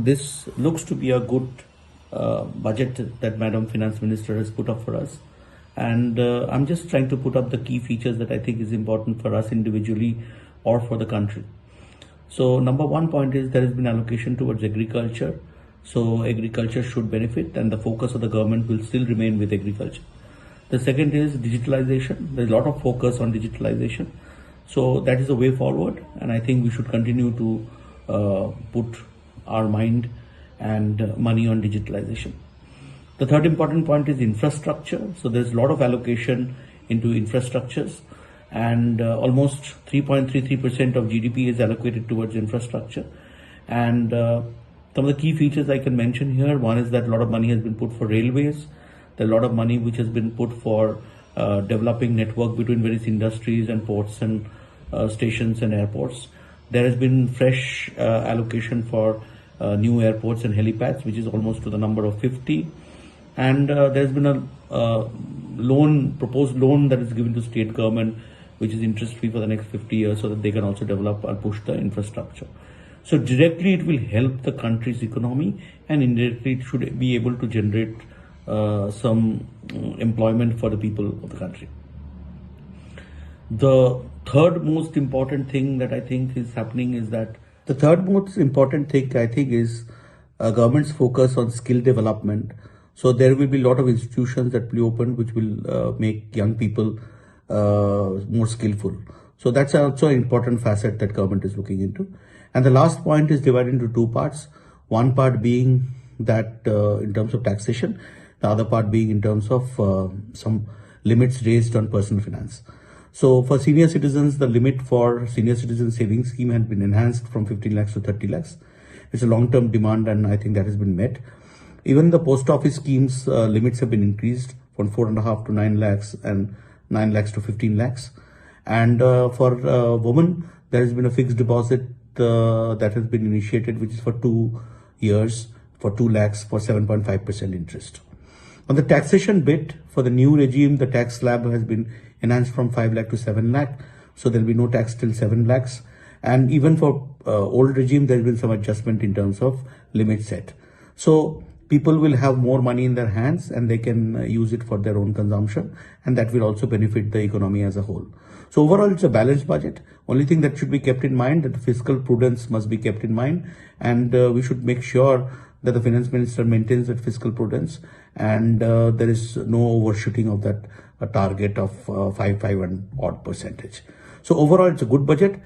this looks to be a good budget that Madam Finance Minister has put up for us. And I'm just trying to put up the key features that I think is important for us individually or for the country. So number one point is there has been allocation towards agriculture. So agriculture should benefit, and the focus of the government will still remain with agriculture. The second is digitalization. There's a lot of focus on digitalization. So that is the way forward, and I think we should continue to put our mind and money on digitalization. The third important point is infrastructure. So there's a lot of allocation into infrastructures, and almost 3.33% of GDP is allocated towards infrastructure. And some of the key features I can mention here, one is that a lot of money has been put for railways. There's a lot of money which has been put for developing network between various industries and ports and stations and airports. There has been fresh allocation for new airports and helipads, which is almost to the number of 50. And there's been a proposed loan that is given to state government, which is interest-free for the next 50 years, so that they can also develop and push the infrastructure. So directly it will help the country's economy, and indirectly it should be able to generate some employment for the people of the country. The third most important thing that I think is happening is that government's focus on skill development. So there will be a lot of institutions that will be opened, which will make young people more skillful. So that's also an important facet that government is looking into. And the last point is divided into two parts. One part being that in terms of taxation, the other part being in terms of some limits raised on personal finance. So for senior citizens, the limit for senior citizen savings scheme had been enhanced from 15 lakhs to 30 lakhs. It's a long-term demand, and I think that has been met. Even the post office schemes limits have been increased from 4.5 to 9 lakhs and 9 lakhs to 15 lakhs. And for women, there has been a fixed deposit that has been initiated, which is for 2 years for 2 lakhs for 7.5% interest. On the taxation bit, for the new regime, the tax slab has been enhanced from 5 lakh to 7 lakh. So there will be no tax till 7 lakhs. And even for old regime, there has been some adjustment in terms of limit set. So people will have more money in their hands, and they can use it for their own consumption, and that will also benefit the economy as a whole. So overall, it's a balanced budget. Only thing that should be kept in mind, that the fiscal prudence must be kept in mind, and we should make sure that the finance minister maintains that fiscal prudence, and there is no overshooting of that target of 5 and odd percentage. So overall, it's a good budget.